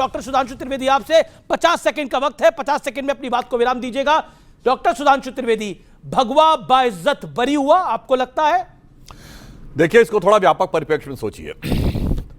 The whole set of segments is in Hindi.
डॉक्टर सुधांशु त्रिवेदी, आपसे 50 सेकंड का वक्त है, 50 सेकंड में अपनी बात को विराम दीजिएगा। डॉक्टर सुधांशु त्रिवेदी, भगवा बाइज्जत बरी हुआ, आपको लगता है? देखिए, इसको थोड़ा व्यापक परिप्रेक्ष्य में सोचिए।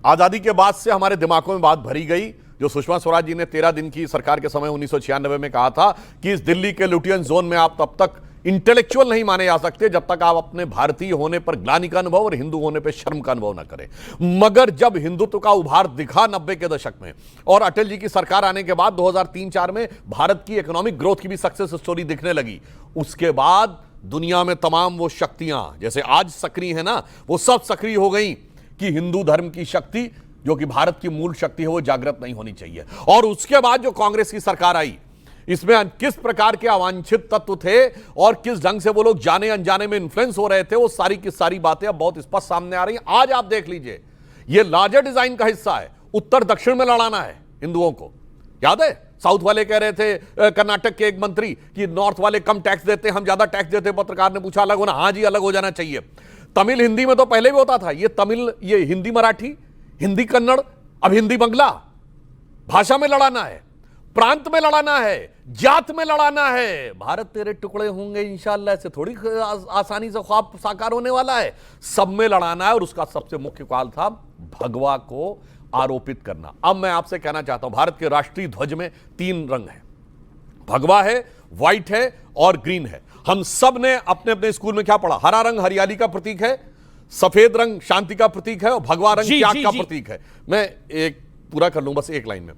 आजादी के बाद से हमारे दिमागों में बात भरी गई, जो सुषमा स्वराज जी ने 13 दिन की सरकार के समय 1996 में कहा था कि इस दिल्ली के लुटियन जोन में आप तब तक इंटेलेक्चुअल नहीं माने जा सकते जब तक आप अपने भारतीय होने पर ग्लानि का अनुभव और हिंदू होने पर शर्म का अनुभव न करें। मगर जब हिंदुत्व का उभार दिखा 90 के दशक में और अटल जी की सरकार आने के बाद 2003-4 में भारत की इकोनॉमिक ग्रोथ की भी सक्सेस स्टोरी दिखने लगी, उसके बाद दुनिया में तमाम वो शक्तियां जैसे आज सक्रिय है ना, वो सब सक्रिय हो गई कि हिंदू धर्म की शक्ति जो कि भारत की मूल शक्ति है वो जागृत नहीं होनी चाहिए। और उसके बाद जो कांग्रेस की सरकार आई, इसमें किस प्रकार के अवांछित तत्व थे और किस ढंग से वो लोग जाने अनजाने में इन्फ्लुएंस हो रहे थे, वो सारी की सारी बातें अब बहुत स्पष्ट सामने आ रही हैं। आज आप देख लीजिए, ये लार्जर डिजाइन का हिस्सा है। उत्तर दक्षिण में लड़ाना है हिंदुओं को, याद है? साउथ वाले कह रहे थे, कर्नाटक के एक मंत्री, कि नॉर्थ वाले कम टैक्स देते, हम ज्यादा टैक्स देते। पत्रकार ने पूछा अलग होना, हाँ जी अलग हो जाना चाहिए। तमिल हिंदी में तो पहले भी होता था, ये तमिल, ये हिंदी मराठी, हिंदी कन्नड़, अब हिंदी बंगला। भाषा में लड़ाना है, प्रांत में लड़ाना है, जात में लड़ाना है। भारत तेरे टुकड़े होंगे इंशाअल्लाह, ऐसे थोड़ी आसानी से ख्वाब साकार होने वाला है। सब में लड़ाना है और उसका सबसे मुख्य काल था भगवा को आरोपित करना। अब मैं आपसे कहना चाहता हूं, भारत के राष्ट्रीय ध्वज में 3 रंग है, भगवा है, व्हाइट है और ग्रीन है। हम सब ने अपने अपने स्कूल में क्या पढ़ा? हरा रंग हरियाली का प्रतीक है, सफेद रंग शांति का प्रतीक है और भगवा रंग त्याग का प्रतीक है। मैं एक पूरा कर लूं बस एक लाइन में।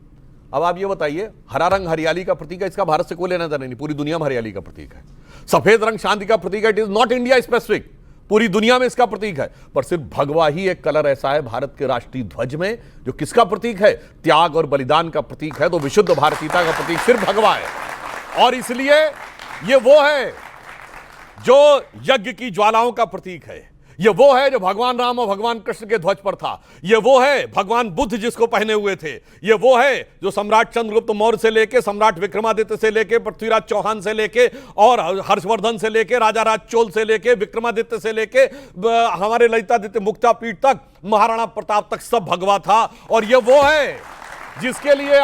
अब आप ये बताइए, हरा रंग हरियाली का प्रतीक है, इसका भारत से कोई लेना देना नहीं, पूरी दुनिया में हरियाली का प्रतीक है। सफेद रंग शांति का प्रतीक है, it is not India specific, पूरी दुनिया में इसका प्रतीक है। पर सिर्फ भगवा ही एक कलर ऐसा है भारत के राष्ट्रीय ध्वज में जो किसका प्रतीक है? त्याग और बलिदान का प्रतीक है। तो विशुद्ध भारतीयता का प्रतीक सिर्फ भगवा है। और इसलिए ये वो है जो यज्ञ की ज्वालाओं का प्रतीक है। ये वो है जो भगवान राम और भगवान कृष्ण के ध्वज पर था। ये वो है भगवान बुद्ध जिसको पहने हुए थे। ये वो है जो सम्राट चंद्रगुप्त मौर्य से लेके सम्राट विक्रमादित्य से लेके पृथ्वीराज चौहान से लेके और हर्षवर्धन से लेके राजा राज चोल से लेके विक्रमादित्य से लेके हमारे ललितादित्य मुक्तापीठ तक, महाराणा प्रताप तक सब भगवा था। और ये वो है जिसके लिए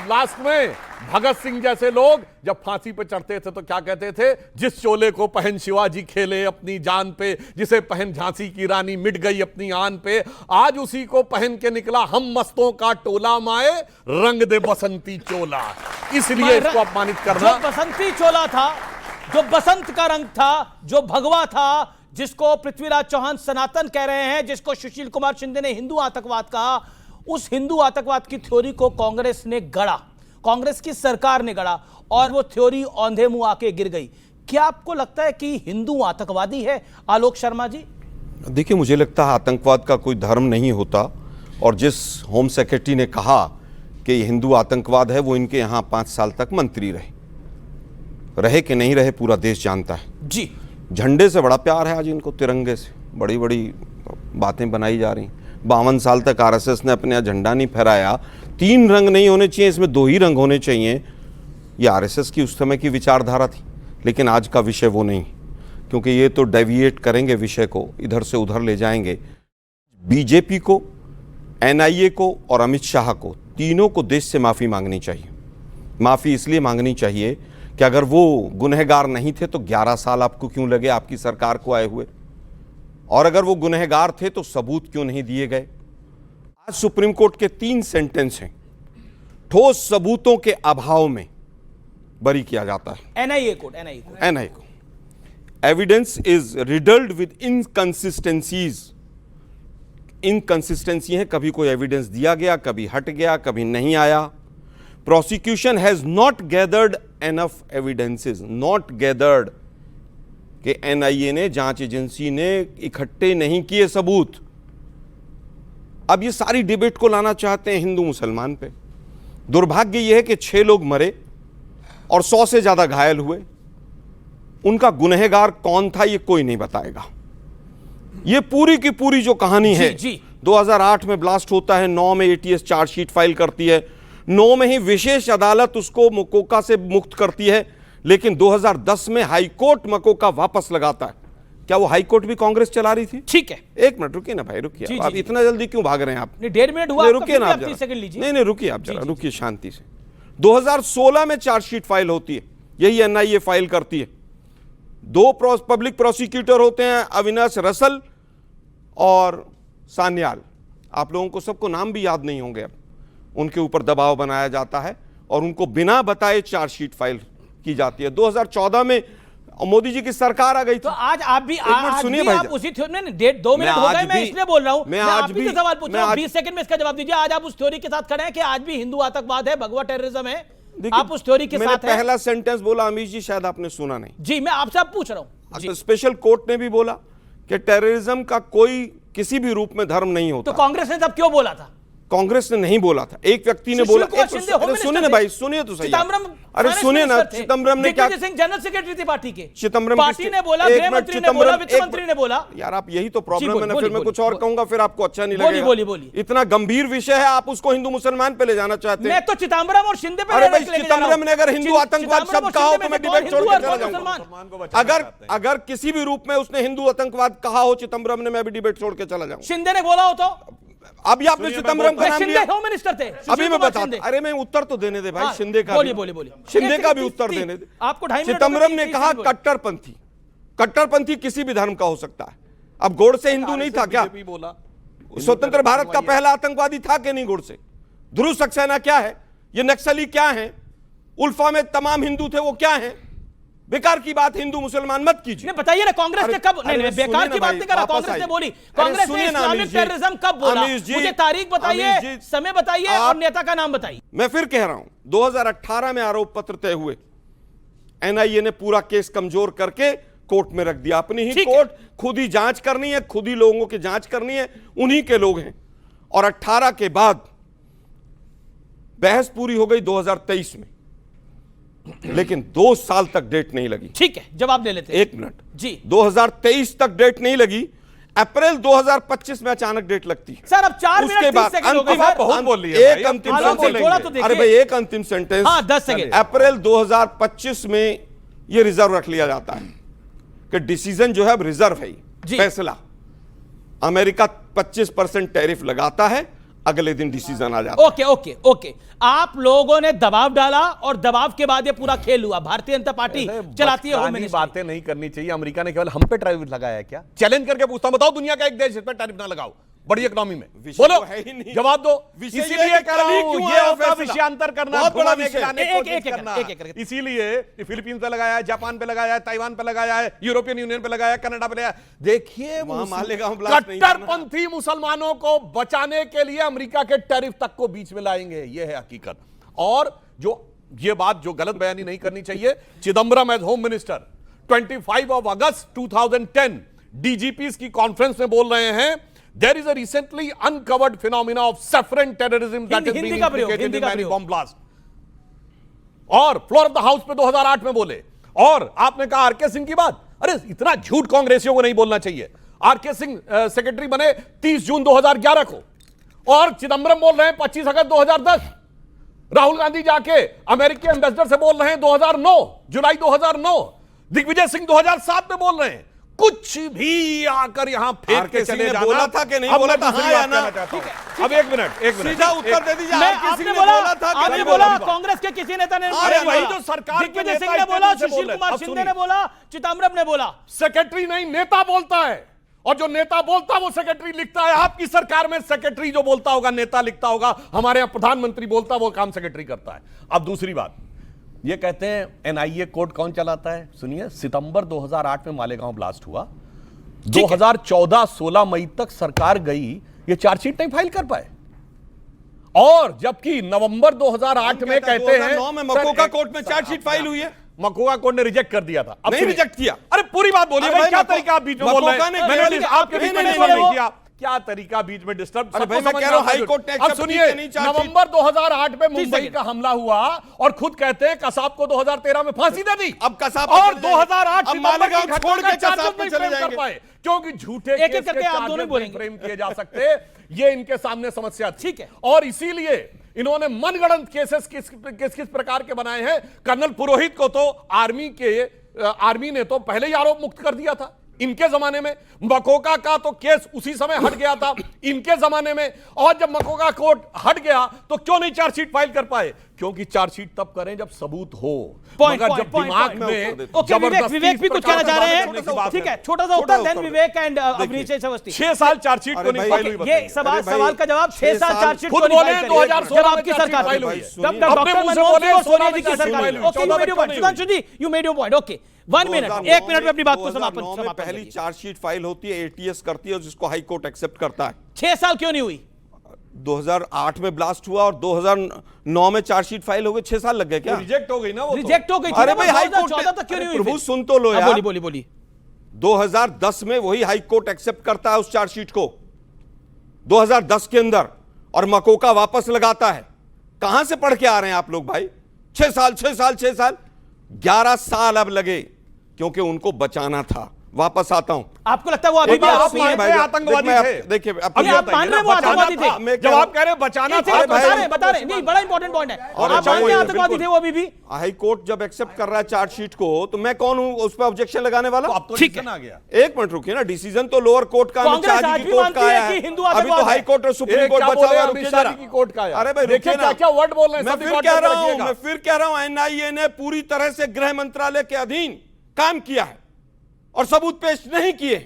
लास्ट में भगत सिंह जैसे लोग जब फांसी पे चढ़ते थे तो क्या कहते थे? जिस चोले को पहन शिवाजी खेले अपनी जान पे, जिसे पहन झांसी की रानी मिट गई अपनी आन पे, आज उसी को पहन के निकला हम मस्तों का टोला, माए रंग दे बसंती चोला। इसलिए इसको अपमानित करना। जो बसंती चोला था, जो बसंत का रंग था, जो भगवा था, जिसको पृथ्वीराज चौहान सनातन कह रहे हैं, जिसको सुशील कुमार शिंदे ने हिंदू आतंकवाद कहा, उस हिंदू आतंकवाद की थ्योरी को कांग्रेस ने गढ़ा, कांग्रेस की सरकार ने गढ़ा और वो थ्योरी औंधे मुंह आके गिर गई। क्या आपको लगता है कि हिंदू आतंकवादी है आलोक शर्मा जी? देखिए, मुझे लगता है आतंकवाद का कोई धर्म नहीं होता। और जिस होम सेक्रेटरी ने कहा कि हिंदू आतंकवाद है, वो इनके यहाँ 5 साल तक मंत्री रहे कि नहीं रहे पूरा देश जानता है जी। झंडे से बड़ा प्यार है आज इनको, तिरंगे से बड़ी बड़ी बातें बनाई जा रही। 52 साल तक आरएसएस ने अपने यहाँ झंडा नहीं फहराया। 3 रंग नहीं होने चाहिए, इसमें 2 ही रंग होने चाहिए। ये आरएसएस की उस समय की विचारधारा थी, लेकिन आज का विषय वो नहीं, क्योंकि ये तो डेविएट करेंगे विषय को, इधर से उधर ले जाएंगे। बीजेपी को, एनआईए को और अमित शाह को, तीनों को देश से माफ़ी मांगनी चाहिए। माफ़ी इसलिए मांगनी चाहिए कि अगर वो गुनहगार नहीं थे तो 11 साल आपको क्यों लगे आपकी सरकार को आए हुए, और अगर वो गुनहगार थे तो सबूत क्यों नहीं दिए गए। आज सुप्रीम कोर्ट के 3 सेंटेंस हैं, ठोस सबूतों के अभाव में बरी किया जाता है। एनआईए को evidence is riddled with inconsistencies. Inconsistency है, कभी कोई एविडेंस दिया गया, कभी हट गया, कभी नहीं आया। Prosecution has not gathered enough evidences, not gathered कि एनआईए ने, जांच एजेंसी ने इकट्ठे नहीं किए सबूत। अब ये सारी डिबेट को लाना चाहते हैं हिंदू मुसलमान पे। दुर्भाग्य यह है कि 6 लोग मरे और 100 से ज्यादा घायल हुए। उनका गुनहगार कौन था ये कोई नहीं बताएगा। ये पूरी की पूरी जो कहानी है, 2008 में ब्लास्ट होता है, 9 में एटीएस चार्जशीट फाइल करती है, 9 में ही विशेष अदालत उसको मकोका से मुक्त करती है, लेकिन 2010 में हाईकोर्ट मकोका वापस लगाता है क्या वो हाई कोर्ट भी कांग्रेस चला रही थी? ठीक है, एक मिनट रुकिए ना भाई, जी, रुकिए। जी, आप जी। इतना जल्दी क्यों भाग रहे हैं आप? नहीं 1.5 मिनट हुआ, नहीं, रुकिए ना आप 30 जरा। सेकंड लीजिए। नहीं रुकिए आप जरा, जी, रुकिए शांति से। 2016 में चार्जशीट फाइल होती है, यही एनआईए फाइल करती है। 2 पब्लिक प्रोसिक्यूटर होते हैं, अविनाश रसल और सान्याल। आप लोगों को सबको नाम भी याद नहीं होंगे। अब उनके ऊपर दबाव बनाया जाता है और उनको बिना बताए चार्जशीट फाइल की जाती है। 2014 में मोदी जी की सरकार आ गई तो थी। आज आप भी सुनिए भी भाई आप जरा। उसी थ्योरी में 2 मिनट हो आज गए, मैं भी- इसलिए बोल रहा हूं, मैं मैं आज आप ही भी- से सवाल पूछ रहा हूं, मैं 20 सेकंड में इसका जवाब दीजिए। आज आप उस थ्योरी के साथ खड़े हैं कि आज भी हिंदू आतंकवाद है, भगवा टेररिज्म है, देखिए, आप उस थ्योरी के मैंने साथ हैं? पहला सेंटेंस बोला अमीश जी, शायद आपने सुना नहीं। जी मैं आपसे अब पूछ रहा हूं जी। तो स्पेशल कोर्ट ने भी बोला कि टेररिज्म का कोई किसी भी रूप में धर्म नहीं तो होता। कांग्रेस ने तब क्यों बोला था? कांग्रेस ने नहीं बोला था, एक व्यक्ति ने सुशील बोला। कुमार शिंदे होम अरे मिनिस्टर सुनिए ना थे। भाई, सुनिए तो सही। चिदम्बरम अरे फाइनेंस सुनिए ना, मिनिस्टर थे। चिदम्बरम ने क्या, दिग्विजय सिंह जनरल सेक्रेटरी थे पार्टी के। चिदम्बरम पार्टी ने बोला, गृह मंत्री ने बोला, वित्त मंत्री ने बोला। यार आप यही तो जी, प्रॉब्लम है ना, बोलिए, फिर मैं कुछ बोलिए, और कहूंगा फिर आपको अच्छा नहीं बोलिए, लगेगा। बोलिए, बोलिए। इतना गंभीर विषय है, आप उसको हिंदू मुसलमान पे ले जाना चाहते हैं। मैं तो चिदम्बरम और शिंदे पे अरे भाई, लेके जा रहा चिदम्बरम हूं। ने अगर हिंदू आतंकवाद चिदम्बरम और शब्द कहा हो शिंदे तो में मैं से कौन डिबेट छोड़ हिंदू के और चला कौन जाऊंगा। मुसलमान? अगर किसी भी रूप में उसने हिंदू आतंकवाद कहा हो चिदम्बरम ने, मैं भी डिबेट छोड़ के चला जाऊंगा। शिंदे ने बोला हो तो? अभी आपने चिदम्बरम का नाम शिंदे लिया। होम मिनिस्टर थे, सुशील अभी मैं कुमार बता, शिंदे। अरे मैं उत्तर तो देने दे भाई, हाँ, शिंदे का बोलिए, भी। बोलिए, बोलिए। शिंदे का एक भी सेकंड, उत्तर तीस- देने दे। आपको 2.5 मिनट चिदम्बरम हो गए, ने 30 कहा सेकंड। कट्टरपंथी, कट्टरपंथी किसी भी धर्म का हो सकता है। अब गोडसे हिंदू नहीं था क्या? बोला स्वतंत्र भारत का पहला आतंकवादी था कि नहीं गोडसे? ध्रुव सक्सेना क्या है? ये नक्सली क्या है? उल्फा में तमाम हिंदू थे, वो क्या है? बेकार की बात हिंदू मुसलमान मत कीजिए। नहीं बताइए ना, कांग्रेस ने कब? नहीं अरे नहीं, सुनिए बेकार ना की बात भाई, नहीं कर रहा। वापस कांग्रेस ने आइए। बोली, अरे कांग्रेस ने सुनिए ना इस्लामिक अमीश जी, टेररिज्म कब बोला? अमीश जी, मुझे तारीख बताइए, अमीश जी, समय बताइए और नेता का नाम बताइए। मैं फिर कह रहा हूं, 2018 में आरोप पत्र तय हुए, एनआईए ने पूरा केस कमजोर करके कोर्ट में रख दिया। अपनी ही ठीक है। कोर्ट, खुद ही जांच करनी है, खुद ही लोगों की जांच करनी है, उन्हीं के लोग हैं। और 18 के बाद बहस पूरी हो गई 2023 में, लेकिन 2 साल तक डेट नहीं लगी। ठीक है, जवाब ले लेते हैं। 1 मिनट जी 2023 तक डेट नहीं लगी, अप्रैल 2025 में अचानक डेट लगती है। सर अब 4 उसके मिनट 30 बाद सेकंड हो गए अंतिम, सर। बहुत बोल लिया एक भाई, अंतिम आलोक भाई, सेंटेंस। थोड़ा तो देखिए। अरे भाई एक अंतिम सेंटेंस। हाँ, 10 सेकंड। अप्रैल 2025 में ये रिजर्व रख लिया जाता है कि डिसीजन जो है अब रिजर्व है, जी। फैसला। अमेरिका 25% टैरिफ लगाता है, अगले दिन डिसीजन आ जाता है। ओके ओके ओके, आप लोगों ने दबाव डाला और दबाव के बाद ये पूरा खेल हुआ। भारतीय जनता पार्टी चलाती है होम बचकानी मिनिस्ट्री। बातें नहीं करनी चाहिए। अमेरिका ने केवल हम पे टैरिफ लगाया है क्या? चैलेंज करके पूछता हूं, बताओ दुनिया का एक देश जिस पे टैरिफ ना लगाओ, बड़ी इकोनॉमी में। विषय बोलो, तो है ही नहीं। जवाब दो। विषय ये इसीलिए है कि कह रहा कल ही हूं, क्यों ये आया होता फैसला? विषयांतर करना, बहुत बड़ा धुआं विषय। खिलाने की एक- कोशिश एक- एक- करना। एक- एक- इसीलिए फिलीपींस पे लगाया है, जापान पे लगाया है, ताइवान पे लगाया है, यूरोपियन यूनियन पे लगाया है, कनाडा पे लगाया है। देखिए वहां मालेगांव ब्लास्ट नहीं करना। कट्टरपंथी मुसलमानों को बचाने के लिए अमेरिका के टैरिफ तक को बीच में लाएंगे, यह है हकीकत। और जो ये बात जो गलत बयानी नहीं करनी चाहिए, Chidambaram age home minister 25 of August 2010 डीजीपीज की कॉन्फ्रेंस में बोल रहे हैं, there is a recently uncovered phenomena of saffron terrorism that is Hindi being का प्रयोग, implicated हिंदी in का many प्रयोग। bomb blast। और फ्लोर ऑफ द हाउस पे 2008 में बोले। और आपने कहा आरके सिंह की बात, अरे इतना झूठ कांग्रेसियों को नहीं बोलना चाहिए। आरके सिंह सेक्रेटरी बने 30 जून 2011 को, और चिदम्बरम बोल रहे हैं 25 अगस्त 2010। राहुल गांधी जाके अमेरिकी एम्बेसडर से बोल रहे हैं 2009, जुलाई 2009। दिग्विजय सिंह 2007 में बोल रहे हैं। कुछ भी आकर यहां फेंक के चले जाना। बोला था कि नहीं अब बोला मैं था? दूसरी हाँ या बात ना? कहना चाहता हूं। अब एक मिनट सीधा उत्तर दे दीजिए। मैं आरके सिंह आपने ने बोला, बोला था कि आपने नहीं बोला, बोला? कांग्रेस के किसी नेता ने अरे नहीं भाई, बोला। जो सरकार के दिग्विजय नेता सिंह ने इतने बोला, दिन से बोल सुशील रहे हैं। कुमार अब शिंदे सुनिए। ने बोला, चिदम्बरम ने बोला। सेक्रेटरी नहीं, नेता बोलता है, और जो नेता बोलता है वो सेक्रेटरी लिखता है। आपकी सरकार में सेक्रेटरी जो बोलता होगा नेता लिखता होगा, हमारे यहां प्रधानमंत्री बोलता वो काम सेक्रेटरी करता है। अब दूसरी बात, ये कहते हैं एनआईए कोर्ट कौन चलाता है? सुनिए, सितंबर 2008 में मालेगांव ब्लास्ट हुआ, 2014-16 मई तक सरकार गई, ये चार्जशीट नहीं फाइल कर पाए। और जबकि नवंबर 2008 में कहते हैं 2009 में मकोका कोर्ट में चार्जशीट फाइल हुई है। मकोका कोर्ट ने रिजेक्ट कर दिया था। अब नहीं सुनिए। रिजेक्ट किया। अरे पूरी बात बोलिए अरे भाई, क्या भाई, तरीका आप बीच में बोल रहे मकोका ने हैं? मैंने केवल- आपके बीच में नहीं, डिस्टर्ब नहीं, नहीं वो- किया। क्या तरीका बीच में डिस्टर्ब? अरे भाई, सबको मैं समझ कह में रहा हूं, आता है। हाई कोर्ट ने अब accept सुनिए, की कि नहीं चार्जशीट? नवंबर 2008 में मुंबई सेकंड। का हमला हुआ और खुद कहते हैं कसाब को 2013 में फांसी दे दी। अब कसाब पे और चले जाएंगे। 2008 अब सितंबर की मालेगांव घटना छोड़ का के कसाब चार्जेस पे नहीं चले फ्रेम कर जाएंगे। पाए, क्योंकि झूठे एक-एक केस करके के आप दोनों ही चार्जेस बोलेंगे। नहीं फ्रेम किए जा सकते। ये इनके सामने समस्या थी। ठीक है। और इसीलिए इन्होंने मनगढ़ंत केसेस किस किस प्रकार के बनाए हैं। कर्नल पुरोहित को तो आर्मी ने तो पहले ही आरोप मुक्त कर दिया था इनके जमाने में मकोका का तो केस उसी समय हट गया था, इनके जमाने में। और जब मकोका कोर्ट हट गया तो क्यों नहीं चार्जशीट फाइल कर पाए? क्योंकि चार्जशीट तब करें जब सबूत हो। मगर जब दिमाग में ओके, विवेक भी कुछ कहना चाह रहे हैं, ठीक है, छोटा सा उत्तर, देन विवेक एंड अभिषेक अवस्थी। 6 साल चार्जशीट को नहीं फाइल हुई। ये सवाल का जवाब 6 साल चार्जशीट खुद बोले 2016 आपकी सरकार फाइल हुई। जब डॉक्टर मनमोहन सिंह और सोनिया जी की सरकार। Okay, you made your point, Sudhanshu ji, you made your point. Okay, 1 minute, 1 minute में अपनी बात को समापन पहली चार्जशीट फाइल होती है, एटीएस करती है, जिसको हाई कोर्ट एक्सेप्ट करता है। 6 साल क्यों नहीं हुई? 2008 में ब्लास्ट हुआ और 2009 में चार्जशीट फाइल हो गई, 6 साल लग गए क्या? रिजेक्ट हो गई ना वो, रिजेक्ट हो गई थी। अरे भाई हाई कोर्ट 2014 तक क्यों नहीं हुई? प्रभु सुन तो लो यार। बोली 2010 में वही हाई कोर्ट एक्सेप्ट करता है उस चार्जशीट को, 2010 के अंदर, और मकोका वापस लगाता है। कहां से पढ़ के आ रहे हैं आप लोग भाई? 6 साल 6 साल 6 साल, 11 साल अब लगे, क्योंकि उनको बचाना था। वापस आता हूं। आपको लगता है वो अभी भी आप मानते हैं आतंकवादी थे? देखिए आप मान रहे हैं वो आतंकवादी थे? जब आप कह रहे हैं बचाना था, बता रहे नहीं, बड़ा इंपॉर्टेंट पॉइंट है। आप मानते हैं आतंकवादी थे वो अभी भी? हाई कोर्ट जब एक्सेप्ट कर रहा है चार्जशीट को, तो मैं कौन हूं उस पर ऑब्जेक्शन लगाने वाला? ठीक है, आ गया। एक मिनट रुकिए ना, डिसीजन तो लोअर कोर्ट का, कांग्रेस आज भी मानती है कि हिंदू अभी तो हाई कोर्ट और सुप्रीम कोर्ट बचा हुआ है। रुकिए जरा। कोर्ट का अरे भाई देखिए रुकिए ना, क्या वर्ड बोल रहे हैं। मैं फिर कह रहा हूं एनआईए ने पूरी तरह से गृह मंत्रालय के अधीन काम किया है और सबूत पेश नहीं किए।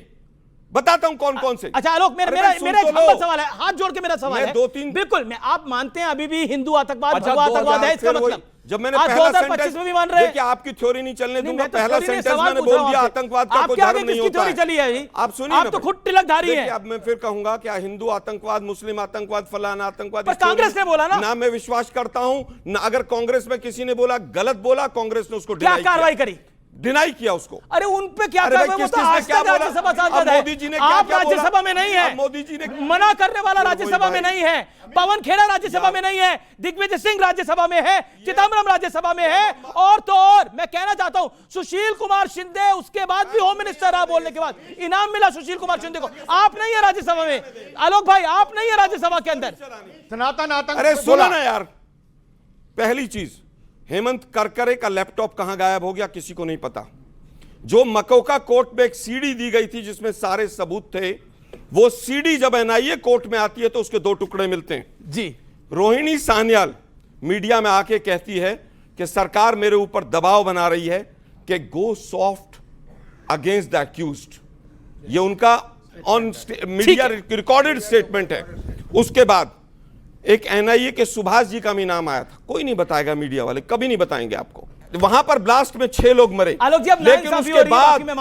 बताता हूं कौन कौन से। अच्छा आलोक, मेरा एक हम्बल सवाल है, हाथ जोड़ के मेरा सवाल है। 2-3 बिल्कुल, आप मानते हैं अभी भी हिंदू आतंकवाद, भगवा आतंकवाद है, इसका मतलब? जब मैंने आज पहला 2025 में भी मान रहे हैं? देखिए आपकी थ्योरी नहीं चलने दूंगा। मैं तो पहला थ्योरी नहीं, सेंटेंस सवाल मैंने पूछ रहा बोल हूं दिया आपसे। आतंकवाद का कोई आपके आगे धर्म नहीं किसकी होता थ्योरी है। चली है जी? आप सुनिए, आप तो खुद तिलकधारी हैं। अब मैं फिर कहूंगा क्या हिंदू आतंकवाद, मुस्लिम आतंकवाद, फलाना आतंकवाद, पर कांग्रेस ने बोला ना। मैं विश्वास करता हूं ना, अगर कांग्रेस में किसी ने बोला गलत बोला, कांग्रेस ने उसको क्या कार्रवाई करी? डिनाई किया उसको। अरे उन पे क्या अरे भाई, कार्रवाई? वो तो किस-किस ने आज क्या तक बोला? राज्यसभा सांसद अब है। मोदी जी ने क्या आप क्या बोला? राज्यसभा में नहीं है। अब मोदी जी ने मना करने वाला राज्यसभा में नहीं है। पवन खेड़ा राज्यसभा में नहीं है, दिग्विजय सिंह राज्यसभा में है, चिदम्बरम राज्यसभा में है, और तो और मैं कहना चाहता हूं सुशील कुमार शिंदे उसके बाद भी होम मिनिस्टर रहा, बोलने के बाद इनाम मिला सुशील कुमार शिंदे को। आप नहीं है राज्यसभा में आलोक भाई, आप नहीं है राज्यसभा के अंदर। सनातन आतंक। अरे सुनो ना यार, पहली चीज, हेमंत करकरे का लैपटॉप कहां गायब हो गया किसी को नहीं पता। जो मकोका कोर्ट में एक सीडी दी गई थी जिसमें सारे सबूत थे, वो सीडी जब एनआईए कोर्ट में आती है तो उसके 2 टुकड़े मिलते हैं जी। रोहिणी सान्याल मीडिया में आके कहती है कि सरकार मेरे ऊपर दबाव बना रही है कि गो सॉफ्ट अगेंस्ट द अक्यूज्ड। ये उनका ऑन मीडिया रिकॉर्डेड स्टेटमेंट है। उसके बाद एक एनआईए के सुभाष जी का भी नाम आया था, कोई नहीं बताएगा, मीडिया वाले कभी नहीं बताएंगे आपको। वहां पर ब्लास्ट में 6 लोग मरे, आलोक जी, अब लेकिन नाइंसाफी हो उसके रही है, बाकी बाद मैं